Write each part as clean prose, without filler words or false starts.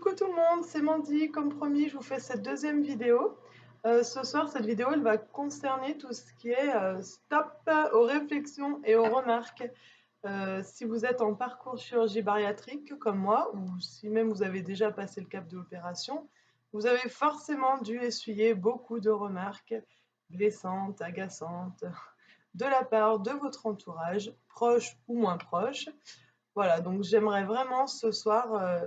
Coucou tout le monde, c'est Mandy. Comme promis, je vous fais cette deuxième vidéo. Ce soir, cette vidéo, elle va concerner tout ce qui est stop aux réflexions et aux remarques. Si vous êtes en parcours chirurgie bariatrique comme moi, ou si même vous avez déjà passé le cap de l'opération, vous avez forcément dû essuyer beaucoup de remarques blessantes, agaçantes, de la part de votre entourage, proche ou moins proche. Voilà, donc j'aimerais vraiment ce soir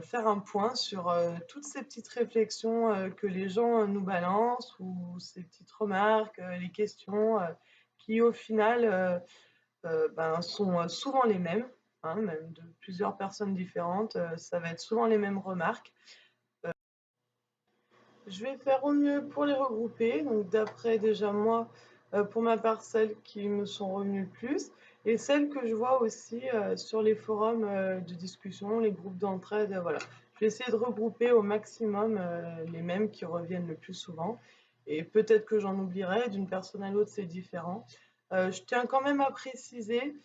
faire un point sur toutes ces petites réflexions que les gens nous balancent ou ces petites remarques, les questions qui au final sont souvent les mêmes, hein, même de plusieurs personnes différentes, ça va être souvent les mêmes remarques. Je vais faire au mieux pour les regrouper, donc d'après déjà moi, pour ma part, celles qui me sont revenues le plus, et celles que je vois aussi sur les forums de discussion, les groupes d'entraide, voilà. Je vais essayer de regrouper au maximum les mêmes qui reviennent le plus souvent, et peut-être que j'en oublierai, d'une personne à l'autre c'est différent. Je tiens quand même à préciser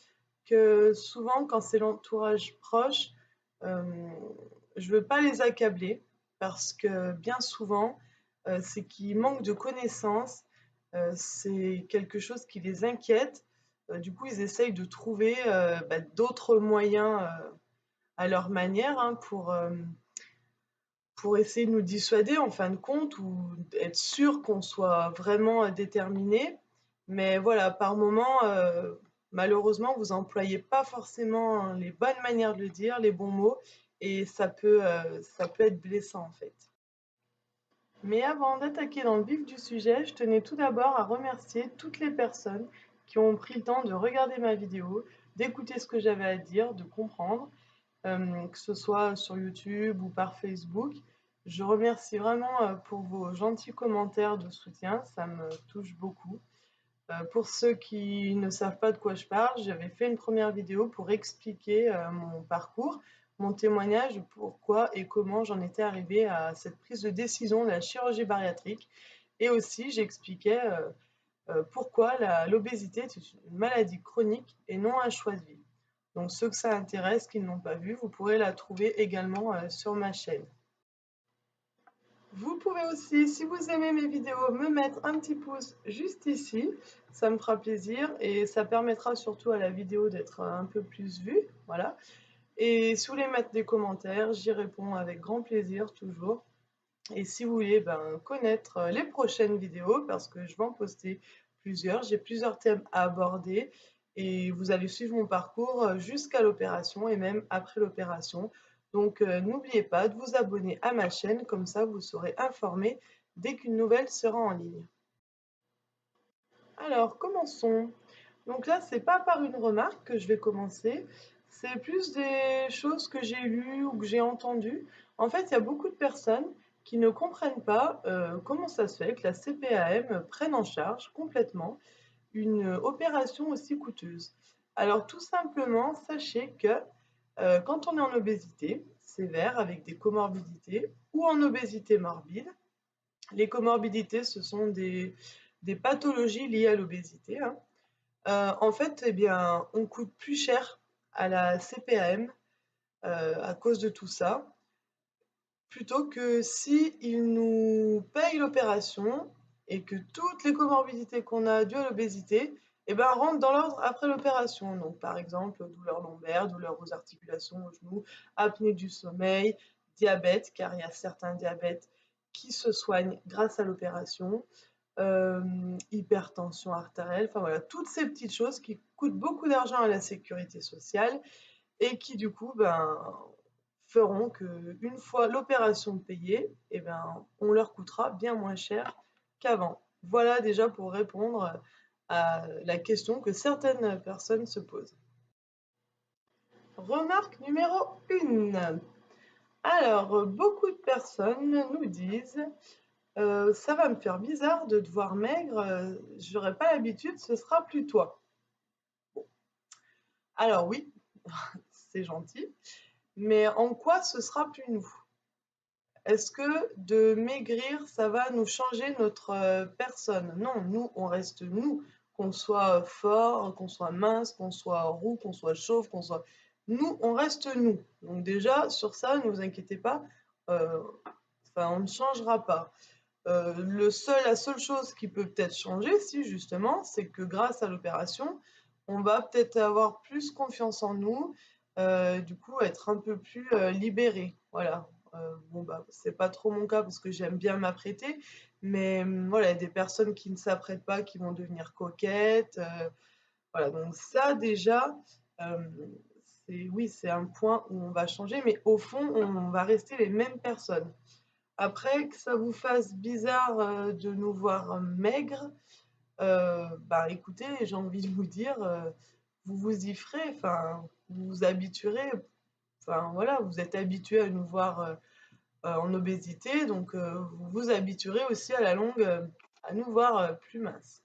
que souvent quand c'est l'entourage proche, euh, je veux pas les accabler parce que bien souvent, c'est qu'ils manquent de connaissances, c'est quelque chose qui les inquiète. Du coup, ils essayent de trouver d'autres moyens à leur manière, hein, pour essayer de nous dissuader en fin de compte ou être sûr qu'on soit vraiment déterminé. Mais voilà, par moment, malheureusement, vous employez pas forcément les bonnes manières de le dire, les bons mots, et ça peut être blessant en fait. Mais avant d'attaquer dans le vif du sujet, je tenais tout d'abord à remercier toutes les personnes qui ont pris le temps de regarder ma vidéo, d'écouter ce que j'avais à dire, de comprendre, que ce soit sur YouTube ou par Facebook. Je remercie vraiment pour vos gentils commentaires de soutien, ça me touche beaucoup. Pour ceux qui ne savent pas de quoi je parle, j'avais fait une première vidéo pour expliquer mon parcours, mon témoignage, pourquoi et comment j'en étais arrivée à cette prise de décision de la chirurgie bariatrique. Et aussi, j'expliquais pourquoi l'obésité est une maladie chronique et non un choix de vie. Donc ceux que ça intéresse, qui ne l'ont pas vu, vous pourrez la trouver également sur ma chaîne. Vous pouvez aussi, si vous aimez mes vidéos, me mettre un petit pouce juste ici. Ça me fera plaisir et ça permettra surtout à la vidéo d'être un peu plus vue. Voilà. Et si vous voulez mettre des commentaires, j'y réponds avec grand plaisir toujours. Et si vous voulez connaître les prochaines vidéos, parce que je vais en poster plusieurs, j'ai plusieurs thèmes à aborder et vous allez suivre mon parcours jusqu'à l'opération et même après l'opération. Donc n'oubliez pas de vous abonner à ma chaîne, comme ça vous serez informé dès qu'une nouvelle sera en ligne. Alors commençons. Donc là, c'est pas par une remarque que je vais commencer, c'est plus des choses que j'ai lues ou que j'ai entendues. En fait, il y a beaucoup de personnes qui ne comprennent pas comment ça se fait que la CPAM prenne en charge complètement une opération aussi coûteuse. Alors tout simplement, sachez que quand on est en obésité sévère avec des comorbidités ou en obésité morbide, les comorbidités, ce sont des pathologies liées à l'obésité, hein. En fait, eh bien, on coûte plus cher à la CPAM à cause de tout ça, plutôt que si ils nous payent l'opération et que toutes les comorbidités qu'on a dues à l'obésité, eh ben, rentrent dans l'ordre après l'opération. Donc, par exemple, douleurs lombaires, douleurs aux articulations, aux genoux, apnée du sommeil, diabète, car il y a certains diabètes qui se soignent grâce à l'opération, hypertension artérielle, enfin voilà, toutes ces petites choses qui coûtent beaucoup d'argent à la sécurité sociale et qui du coup feront que une fois l'opération payée, eh ben, on leur coûtera bien moins cher qu'avant. Voilà déjà pour répondre à la question que certaines personnes se posent. Remarque numéro 1. Alors, beaucoup de personnes nous disent ça va me faire bizarre de te voir maigre, j'aurais pas l'habitude, ce sera plus toi. Bon. Alors oui, c'est gentil, mais en quoi ce sera plus nous? Est-ce que de maigrir, ça va nous changer notre personne? Non, nous, on reste nous, qu'on soit fort, qu'on soit mince, qu'on soit roux, qu'on soit chauve, qu'on soit Nous, on reste nous. Donc déjà, sur ça, ne vous inquiétez pas, enfin, on ne changera pas. La seule chose qui peut peut-être changer, si justement, c'est que grâce à l'opération, on va peut-être avoir plus confiance en nous, du coup être un peu plus libéré. Voilà. Bon bah c'est pas trop mon cas parce que j'aime bien m'apprêter, mais voilà, il y a des personnes qui ne s'apprêtent pas, qui vont devenir coquettes. Voilà, donc ça déjà, euh, oui, c'est un point où on va changer, mais au fond, on va rester les mêmes personnes. Après, que ça vous fasse bizarre de nous voir maigres, bah écoutez, j'ai envie de vous dire, vous vous y ferez, enfin, vous vous habituerez, enfin voilà, vous êtes habitué à nous voir en obésité, donc vous vous habituerez aussi à la longue à nous voir plus minces.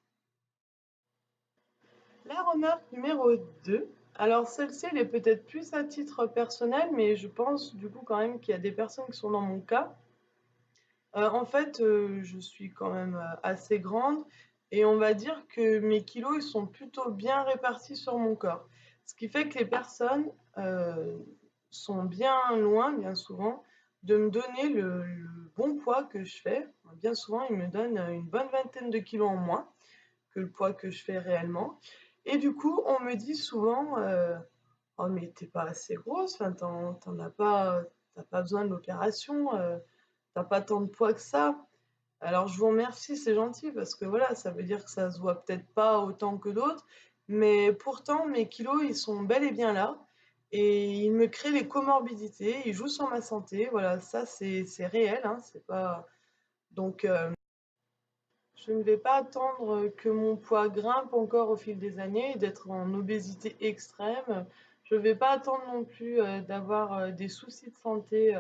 La remarque numéro 2, alors celle-ci, elle est peut-être plus à titre personnel, mais je pense du coup quand même qu'il y a des personnes qui sont dans mon cas. En fait, je suis quand même, assez grande et on va dire que mes kilos, ils sont plutôt bien répartis sur mon corps. Ce qui fait que les personnes, sont bien loin, bien souvent, de me donner le bon poids que je fais. Bien souvent, ils me donnent, une bonne vingtaine de kilos en moins que le poids que je fais réellement et du coup, on me dit souvent, «Oh mais tu pas assez grosse, enfin tu pas besoin de l'opération, tu pas tant de poids que ça». Alors je vous remercie, c'est gentil parce que voilà, ça veut dire que ça se voit peut-être pas autant que d'autres, mais pourtant mes kilos, ils sont bel et bien là et ils me créent les comorbidités, ils jouent sur ma santé, voilà, ça c'est réel, hein, c'est pas donc je ne vais pas attendre que mon poids grimpe encore au fil des années, d'être en obésité extrême. Je ne vais pas attendre non plus d'avoir des soucis de santé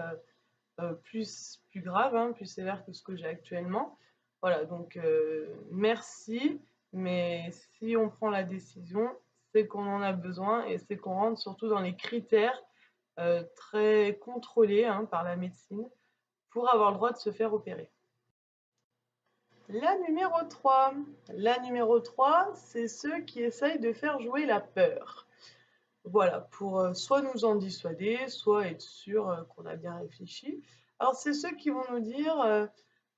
plus grave, hein, plus sévère que ce que j'ai actuellement. Voilà, donc merci, mais si on prend la décision, c'est qu'on en a besoin et c'est qu'on rentre surtout dans les critères très contrôlés hein, par la médecine pour avoir le droit de se faire opérer. La numéro 3. La numéro 3, c'est ceux qui essayent de faire jouer la peur. Voilà, pour soit nous en dissuader, soit être sûr qu'on a bien réfléchi. Alors, c'est ceux qui vont nous dire,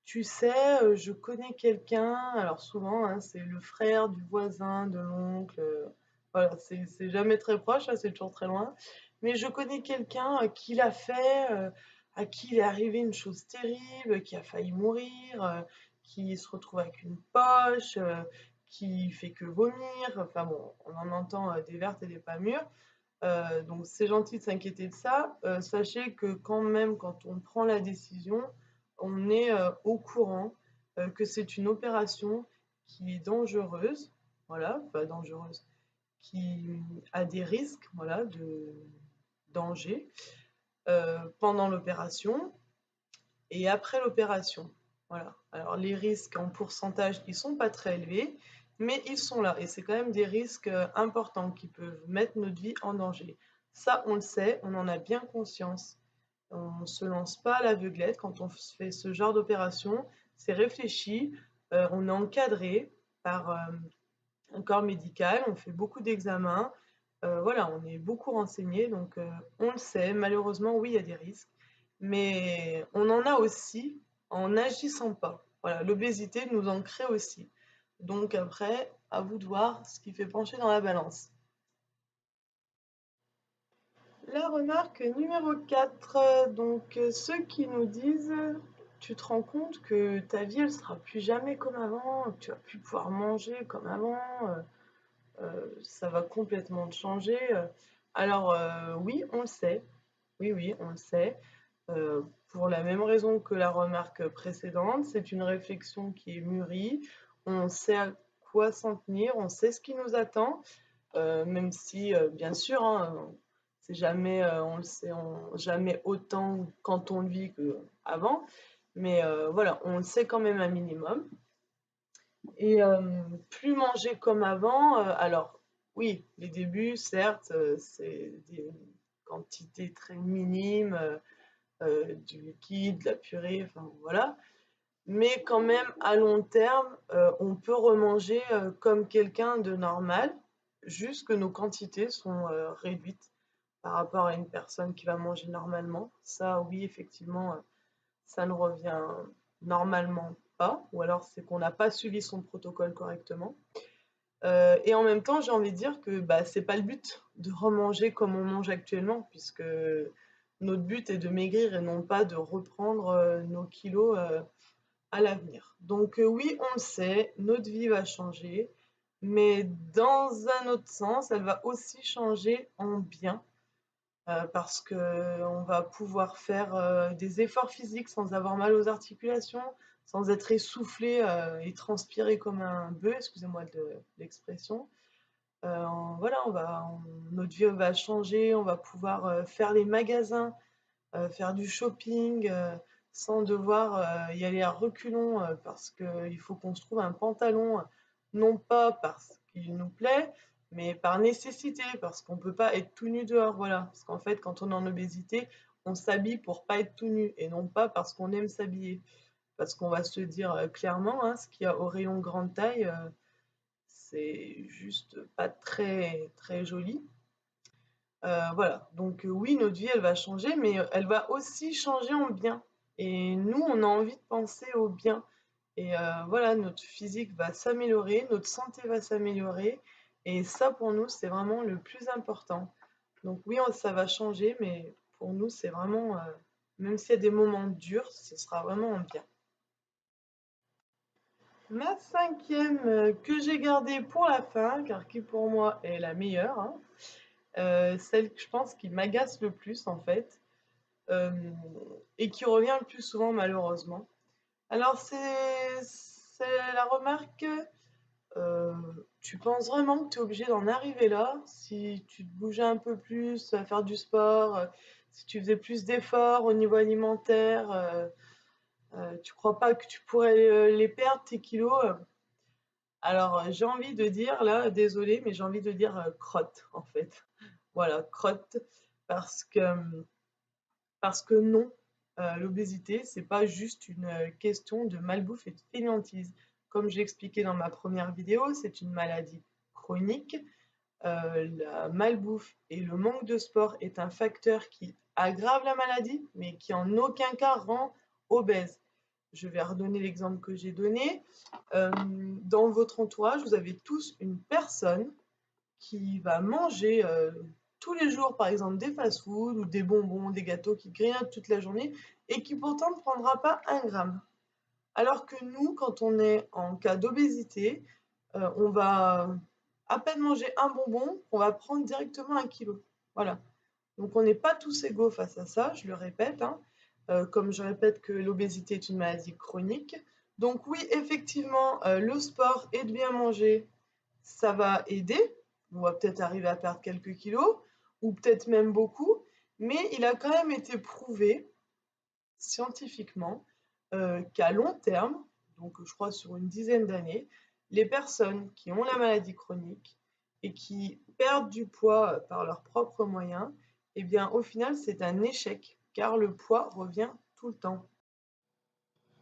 tu sais, je connais quelqu'un, alors souvent, hein, c'est le frère du voisin, de l'oncle, voilà, c'est jamais très proche, hein, c'est toujours très loin. Mais je connais quelqu'un qui l'a fait, à qui il est arrivé une chose terrible, qui a failli mourir, qui se retrouve avec une poche, qui fait que vomir. Enfin bon, on en entend des vertes et des pas mûres. Donc c'est gentil de s'inquiéter de ça. Sachez que quand même, quand on prend la décision, on est au courant que c'est une opération qui est dangereuse, voilà, pas dangereuse, qui a des risques, voilà, de danger pendant l'opération et après l'opération. Voilà. Alors les risques en pourcentage, ils sont pas très élevés, mais ils sont là et c'est quand même des risques importants qui peuvent mettre notre vie en danger. Ça, on le sait, on en a bien conscience. On ne se lance pas à l'aveuglette quand on fait ce genre d'opération. C'est réfléchi, on est encadré par un corps médical, on fait beaucoup d'examens, voilà, on est beaucoup renseigné, donc on le sait. Malheureusement, oui, il y a des risques, mais on en a aussi en n'agissant pas. Voilà, l'obésité nous en crée aussi. Donc après, à vous de voir ce qui fait pencher dans la balance. La remarque numéro 4, donc ceux qui nous disent, tu te rends compte que ta vie, elle sera plus jamais comme avant, que tu vas plus pouvoir manger comme avant, ça va complètement changer. Alors oui, on le sait. Oui, oui, on le sait. Pour la même raison que la remarque précédente, c'est une réflexion qui est mûrie. On sait à quoi s'en tenir, on sait ce qui nous attend, même si, bien sûr, hein, c'est jamais, on le sait jamais autant quand on le vit qu'avant. Mais voilà, on le sait quand même un minimum. Et plus manger comme avant, alors oui, les débuts, certes, c'est des quantités très minimes, du liquide, de la purée, enfin voilà. Mais quand même, à long terme, on peut remanger comme quelqu'un de normal, juste que nos quantités sont réduites. par rapport à une personne qui va manger normalement. Ça, oui, effectivement, ça ne revient normalement pas, ou alors c'est qu'on n'a pas suivi son protocole correctement. Et en même temps, j'ai envie de dire que bah, c'est pas le but de remanger comme on mange actuellement, puisque notre but est de maigrir et non pas de reprendre nos kilos à l'avenir. Donc oui, on le sait, notre vie va changer, mais dans un autre sens, elle va aussi changer en bien, parce qu'on va pouvoir faire des efforts physiques sans avoir mal aux articulations, sans être essoufflé et transpirer comme un bœuf, excusez-moi de l'expression. Voilà, notre vie va changer, on va pouvoir faire les magasins, faire du shopping sans devoir y aller à reculons parce qu'il faut qu'on se trouve un pantalon, non pas parce qu'il nous plaît, mais par nécessité, parce qu'on ne peut pas être tout nu dehors, voilà. Parce qu'en fait, quand on est en obésité, on s'habille pour pas être tout nu et non pas parce qu'on aime s'habiller. Parce qu'on va se dire clairement, hein, ce qu'il y a au rayon grande taille, c'est juste pas très très joli. Voilà, donc oui, notre vie, elle va changer, mais elle va aussi changer en bien. Et nous, on a envie de penser au bien. Et voilà, notre physique va s'améliorer, notre santé va s'améliorer. Et ça, pour nous, c'est vraiment le plus important. Donc oui, ça va changer, mais pour nous, c'est vraiment, même s'il y a des moments durs, ce sera vraiment en bien. Ma cinquième que j'ai gardée pour la fin, car qui pour moi est la meilleure, hein, celle que je pense qui m'agace le plus en fait, et qui revient le plus souvent malheureusement. Alors c'est la remarque, heu, tu penses vraiment que tu es obligé d'en arriver là? Si tu te bougeais un peu plus, à faire du sport, si tu faisais plus d'efforts au niveau alimentaire, tu crois pas que tu pourrais, les perdre tes kilos? Alors, j'ai envie de dire là, désolée, mais j'ai envie de dire, crotte en fait. Voilà, crotte parce que, non, l'obésité, c'est pas juste une, question de malbouffe et de fainéantise. Comme j'ai expliqué dans ma première vidéo, c'est une maladie chronique. La malbouffe et le manque de sport est un facteur qui aggrave la maladie, mais qui en aucun cas rend obèse. Je vais redonner l'exemple que j'ai donné. Dans votre entourage, vous avez tous une personne qui va manger tous les jours, par exemple, des fast-foods ou des bonbons, des gâteaux qui grignotent toute la journée et qui pourtant ne prendra pas un gramme. Alors que nous, quand on est en cas d'obésité, on va à peine manger un bonbon, on va prendre directement 1 kilo. Voilà. Donc on n'est pas tous égaux face à ça, je le répète, hein. Comme je répète que l'obésité est une maladie chronique. Donc oui, effectivement, le sport et de bien manger, ça va aider. On va peut-être arriver à perdre quelques kilos, ou peut-être même beaucoup, mais il a quand même été prouvé scientifiquement qu'à long terme, donc je crois sur une dizaine d'années, les personnes qui ont la maladie chronique et qui perdent du poids par leurs propres moyens, eh bien au final c'est un échec car le poids revient tout le temps.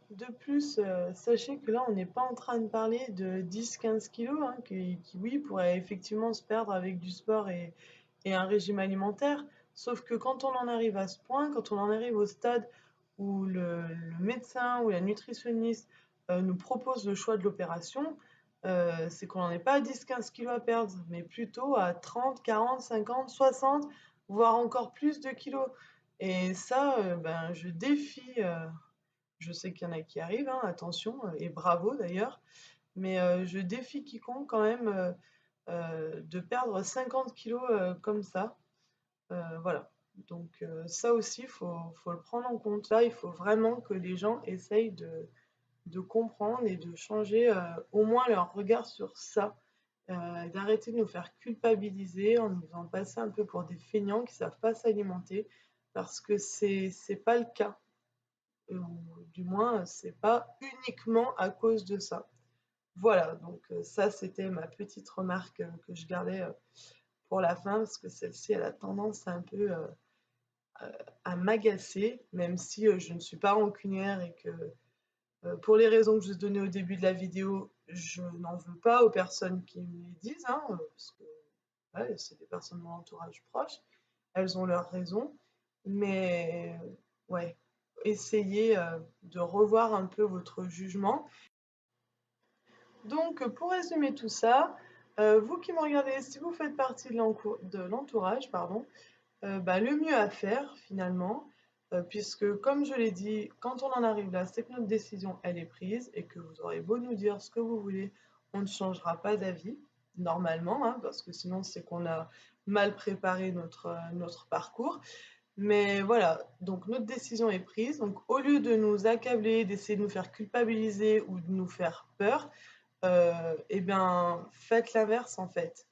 De plus, sachez que là on n'est pas en train de parler de 10-15 kilos hein, qui oui pourraient effectivement se perdre avec du sport et un régime alimentaire, sauf que quand on en arrive à ce point, quand on en arrive au stade où le médecin ou la nutritionniste nous propose le choix de l'opération, c'est qu'on n'en est pas à 10-15 kilos à perdre, mais plutôt à 30, 40, 50, 60, voire encore plus de kilos. Et ça, ben, je sais qu'il y en a qui arrivent, hein, attention, et bravo d'ailleurs, mais je défie quiconque quand même de perdre 50 kilos comme ça. Voilà. Donc ça aussi, faut le prendre en compte. Là, il faut vraiment que les gens essayent de comprendre et de changer au moins leur regard sur ça. D'arrêter de nous faire culpabiliser en nous faisant passer un peu pour des feignants qui savent pas s'alimenter, parce que c'est pas le cas. Ou du moins, c'est pas uniquement à cause de ça. Voilà, donc ça, c'était ma petite remarque que je gardais pour la fin, parce que celle-ci, elle a tendance un peu à m'agacer, même si je ne suis pas rancunière et que pour les raisons que je vous ai données au début de la vidéo, je n'en veux pas aux personnes qui me les disent, hein, parce que ouais, c'est des personnes de mon entourage proche. elles ont leurs raisons, mais ouais, essayez, de revoir un peu votre jugement. Donc, pour résumer tout ça, vous qui me regardez, si vous faites partie de l'entourage, pardon, bah, le mieux à faire finalement, puisque comme je l'ai dit, quand on en arrive là, c'est que notre décision, elle est prise et que vous aurez beau nous dire ce que vous voulez, on ne changera pas d'avis, normalement, hein, parce que sinon c'est qu'on a mal préparé notre parcours. Mais voilà, donc notre décision est prise. Donc au lieu de nous accabler, d'essayer de nous faire culpabiliser ou de nous faire peur, et bien, faites l'inverse en fait.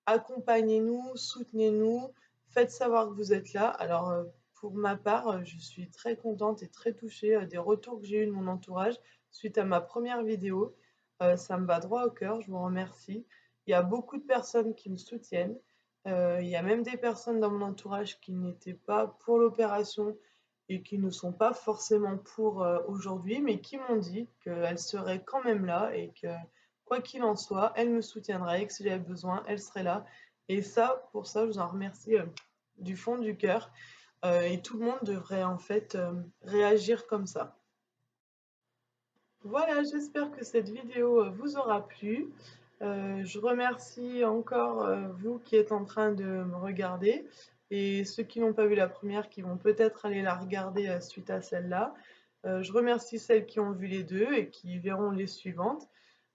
Accompagnez-nous, soutenez-nous, faites savoir que vous êtes là. Alors, pour ma part, je suis très contente et très touchée, des retours que j'ai eus de mon entourage suite à ma première vidéo. Ça me va droit au cœur, je vous remercie. Il y a beaucoup de personnes qui me soutiennent. Il y a même des personnes dans mon entourage qui n'étaient pas pour l'opération et qui ne sont pas forcément pour, aujourd'hui, mais qui m'ont dit qu'elles seraient quand même là et que quoi qu'il en soit, elle me soutiendrait et que si j'avais besoin, elle serait là. Et ça, pour ça, je vous en remercie du fond du cœur. Et tout le monde devrait en fait réagir comme ça. Voilà, j'espère que cette vidéo vous aura plu. Je remercie encore vous qui êtes en train de me regarder et ceux qui n'ont pas vu la première qui vont peut-être aller la regarder suite à celle-là. Je remercie celles qui ont vu les deux et qui verront les suivantes.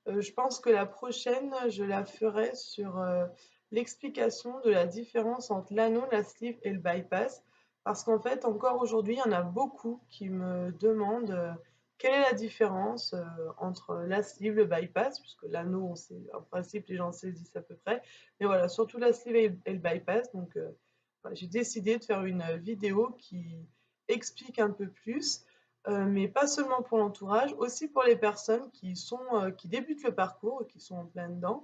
Je pense que la prochaine, je la ferai sur l'explication de la différence entre l'anneau, la sleeve et le bypass. Parce qu'en fait, encore aujourd'hui, il y en a beaucoup qui me demandent quelle est la différence entre la sleeve, le bypass, puisque l'anneau, on sait, en principe, les gens saisissent à peu près. Mais voilà, surtout la sleeve et le bypass. Donc, voilà, j'ai décidé de faire une vidéo qui explique un peu plus. Mais pas seulement pour l'entourage, aussi pour les personnes qui débutent le parcours, qui sont en plein dedans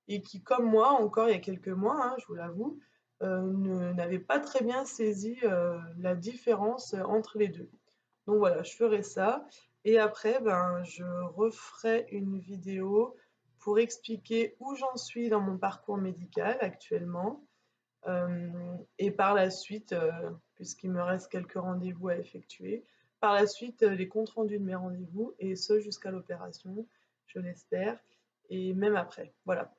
et qui, comme moi, encore il y a quelques mois, hein, je vous l'avoue, n'avaient pas très bien saisi la différence entre les deux. Donc voilà, je ferai ça et après, ben, je referai une vidéo pour expliquer où j'en suis dans mon parcours médical actuellement, et par la suite, puisqu'il me reste quelques rendez-vous à effectuer, par la suite, les comptes rendus de mes rendez-vous et ce jusqu'à l'opération, je l'espère et même après. Voilà.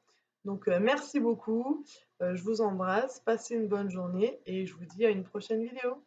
Donc, merci beaucoup, je vous embrasse, passez une bonne journée et je vous dis à une prochaine vidéo.